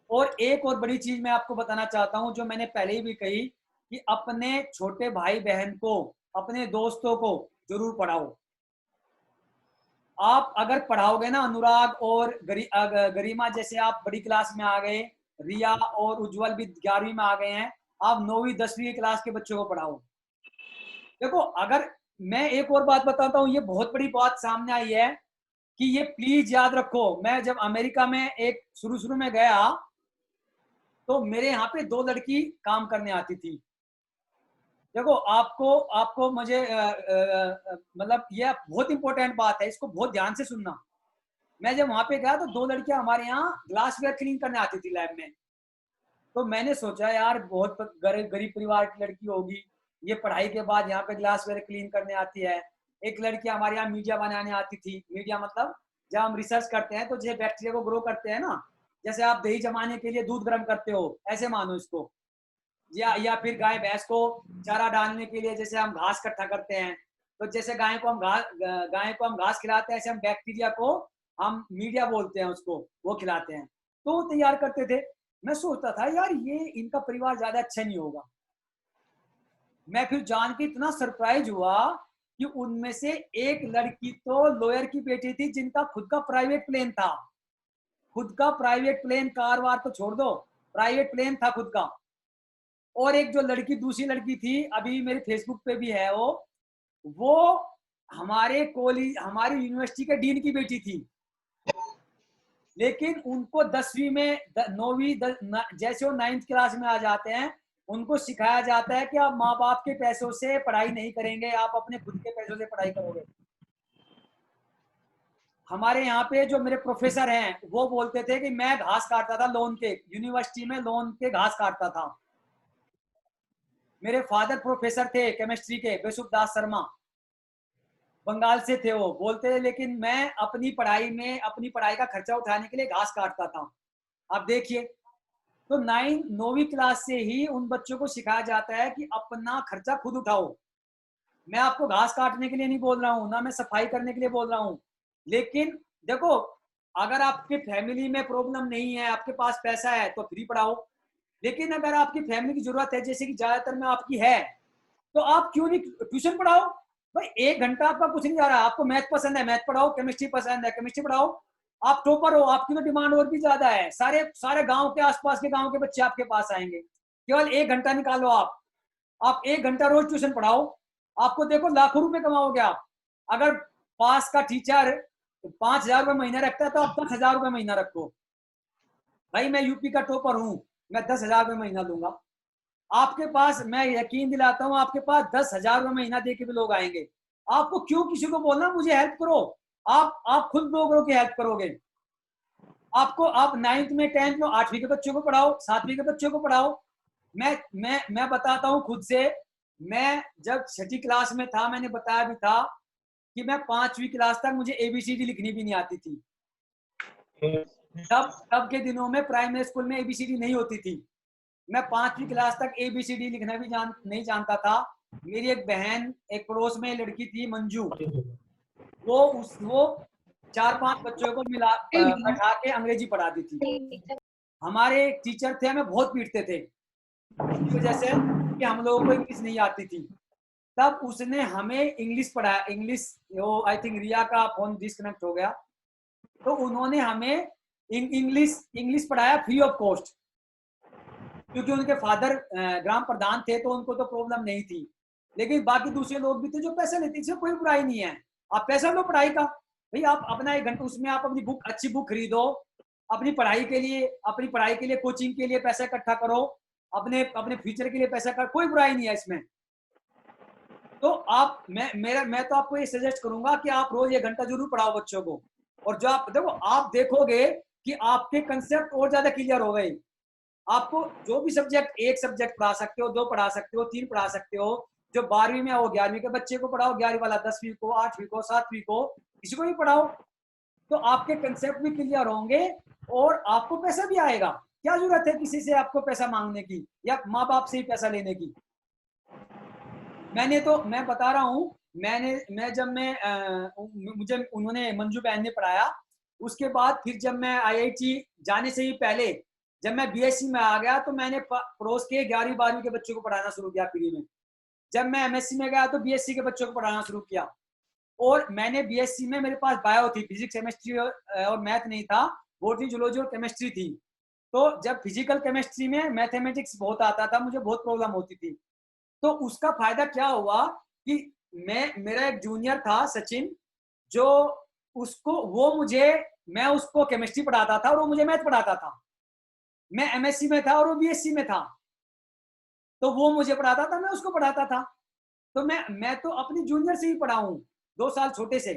और एक और बड़ी चीज मैं आपको बताना चाहता हूँ, जो मैंने पहले ही भी कही, कि अपने छोटे भाई बहन को, अपने दोस्तों को जरूर पढ़ाओ। आप अगर पढ़ाओगे ना, अनुराग और गरिमा जैसे आप बड़ी क्लास में आ गए, रिया और उज्जवल भी 11वीं में आ गए हैं, आप 9वीं 10वीं क्लास के बच्चों को पढ़ाओ। देखो, अगर मैं एक और बात बताता हूँ, ये बहुत बड़ी बात सामने आई है कि ये प्लीज याद रखो, मैं जब अमेरिका में एक शुरू शुरू में गया, तो मेरे यहाँ पे 2 लड़की काम करने आती थी। देखो, आपको आपको मुझे मतलब ये बहुत इंपॉर्टेंट बात है, इसको बहुत ध्यान से सुनना। मैं जब वहां पे गया तो 2 लड़कियां हमारे यहाँ ग्लासवेयर क्लीन करने आती थी लैब में। तो मैंने सोचा यार बहुत गरीब गरीब परिवार की लड़की होगी, ये पढ़ाई के बाद यहाँ पे ग्लासवेयर क्लीन करने आती है। एक लड़की हमारे यहाँ मीडिया बनाने आती थी। मीडिया मतलब जब हम रिसर्च करते हैं तो जैसे बैक्टीरिया को ग्रो करते हैं ना, जैसे आप दही जमाने के लिए दूध गर्म करते हो, ऐसे मानो इसको। या फिर गाय भैंस को चारा डालने के लिए जैसे हम घास इकट्ठा करते हैं, तो जैसे गाय को हम घास खिलाते हैं, ऐसे हम बैक्टीरिया को, हम मीडिया बोलते हैं उसको, वो खिलाते हैं। तो वो तैयार करते थे। मैं सोचता था यार ये इनका परिवार ज्यादा अच्छा नहीं होगा। मैं फिर जान के इतना सरप्राइज हुआ कि उनमें से एक लड़की तो लॉयर की बेटी थी, जिनका खुद का प्राइवेट प्लेन था। खुद का प्राइवेट प्लेन, कार वार तो छोड़ दो, प्राइवेट प्लेन था खुद का। और एक जो लड़की, दूसरी लड़की थी, अभी मेरे फेसबुक पे भी है वो हमारे कॉलेज, हमारी यूनिवर्सिटी के डीन की बेटी थी। लेकिन उनको 10वीं में 9वीं जैसे वो 9th क्लास में आ जाते हैं, उनको सिखाया जाता है कि आप माँ बाप के पैसों से पढ़ाई नहीं करेंगे, आप अपने खुद के पैसों से पढ़ाई करोगे। हमारे यहाँ पे जो मेरे प्रोफेसर हैं वो बोलते थे कि मैं घास काटता था लोन के, यूनिवर्सिटी में लोन के घास काटता था। मेरे फादर प्रोफेसर थे केमिस्ट्री के, बेसुख दास शर्मा, बंगाल से थे। वो बोलते थे लेकिन मैं अपनी पढ़ाई में, अपनी पढ़ाई का खर्चा उठाने के लिए घास काटता था। आप देखिए, तो 9वीं क्लास से ही उन बच्चों को सिखाया जाता है कि अपना खर्चा खुद उठाओ। मैं आपको घास काटने के लिए नहीं बोल रहा हूँ, ना मैं सफाई करने के लिए बोल रहा हूँ। लेकिन देखो, अगर आपके फैमिली में प्रॉब्लम नहीं है, आपके पास पैसा है, तो फ्री पढ़ाओ। लेकिन अगर आपकी फैमिली की जरूरत है, जैसे कि ज्यादातर में आपकी है, तो आप क्यों नहीं ट्यूशन पढ़ाओ। भाई 1 घंटा आपका कुछ नहीं जा रहा। आपको मैथ पसंद है, मैथ पढ़ाओ, केमिस्ट्री पसंद है, केमिस्ट्री पढ़ाओ। आप टॉपर हो, आपकी तो डिमांड और भी ज्यादा है, सारे सारे गांव के, आसपास के गांव के बच्चे आपके पास आएंगे। केवल 1 घंटा निकालो आप 1 घंटा रोज ट्यूशन पढ़ाओ, आपको देखो लाखों रुपए कमाओगे आप। अगर पास का टीचर 5,000 रुपये महीना रखता है, तो आप 10,000 रुपये महीना रखो। भाई मैं यूपी का टॉपर हूँ, मैं 10,000 रुपये महीना दूंगा। आपके पास, मैं यकीन दिलाता हूँ, आपके पास 10,000 रुपये महीना दे के भी लोग आएंगे। आपको क्यों किसी को बोलना मुझे हेल्प करो। आप खुद लोगों की हेल्प करोगे। आपको, आप 9th में 10th में 8वीं के बच्चों को पढ़ाओ, 7वीं के बच्चों को पढ़ाओ। मैं बताता हूँ खुद से। मैं जब 6ठी क्लास में था, मैंने बताया भी था कि मैं 5वीं क्लास तक मुझे ABCD लिखनी भी नहीं आती थी। तब तब के दिनों में प्राइमरी स्कूल में ABCD नहीं होती थी। मैं 5वीं क्लास तक ABCD लिखना भी नहीं जानता था। मेरी एक बहन, एक पड़ोस में लड़की थी मंजू, वो 4-5 बच्चों को मिला बैठा के अंग्रेजी पढ़ाती थी। हमारे एक टीचर थे, हमें बहुत पीटते थे इसकी वजह से कि हम लोगों को इंग्लिश नहीं आती थी। तब उसने हमें इंग्लिश पढ़ाया। इंग्लिश, वो आई थिंक रिया का फोन डिस्कनेक्ट हो गया, तो उन्होंने हमें इंग्लिश इंग्लिश पढ़ाया फ्री ऑफ कॉस्ट, क्योंकि उनके फादर ग्राम प्रधान थे, तो उनको तो प्रॉब्लम नहीं थी। लेकिन बाकी दूसरे लोग भी थे जो पैसे लेते, इसमें कोई बुराई नहीं है। आप पैसा लो पढ़ाई का, भाई आप अपना 1 घंटा उसमें आप अपनी बुक, अच्छी बुक खरीदो, अपनी पढ़ाई के लिए, कोचिंग के लिए पैसा इकट्ठा करो, अपने अपने फ्यूचर के लिए पैसा कर, कोई बुराई नहीं है इसमें। तो आप, मैं तो आपको ये सजेस्ट करूंगा कि आप रोज 1 घंटा जरूर पढ़ाओ बच्चों को। और जो आप देखो, आप देखोगे कि आपके कंसेप्ट और ज्यादा क्लियर हो गए। आपको जो भी सब्जेक्ट, 1 सब्जेक्ट पढ़ा सकते हो, 2 पढ़ा सकते हो, 3 पढ़ा सकते हो। जो 12वीं में है वो 11वीं के बच्चे को पढ़ाओ, 11वीं वाला 10वीं को, 8वीं को, 7वीं को, किसी को भी पढ़ाओ। तो आपके कंसेप्ट भी क्लियर होंगे और आपको पैसा भी आएगा। क्या जरूरत है किसी से आपको पैसा मांगने की, या माँ बाप से ही पैसा लेने की। मैं बता रहा हूँ, मैं जब मुझे उन्होंने, मंजू बहन ने पढ़ाया। उसके बाद फिर जब मैं IIT जाने से ही पहले जब मैं बीएससी में आ गया तो मैंने पड़ोस के 11वीं 12वीं के बच्चों को पढ़ाना शुरू किया फ्री में। जब मैं एमएससी में गया तो बीएससी के बच्चों को पढ़ाना शुरू किया। और मैंने बीएससी में मेरे पास बायो थी, फिजिक्स केमिस्ट्री और मैथ नहीं था, बॉटनी जूलॉजी और केमिस्ट्री थी। तो जब फिजिकल केमिस्ट्री में मैथमेटिक्स बहुत आता था, मुझे बहुत प्रॉब्लम होती थी। तो उसका फायदा क्या हुआ कि मेरा एक जूनियर था सचिन, जो मैं उसको केमिस्ट्री पढ़ाता था और वो मुझे मैथ पढ़ाता था। मैं एमएससी में था और वो बीएससी में था, तो वो मुझे पढ़ाता था, मैं उसको पढ़ाता था। तो मैं तो अपनी जूनियर से ही पढ़ा हूँ, 2 साल छोटे से।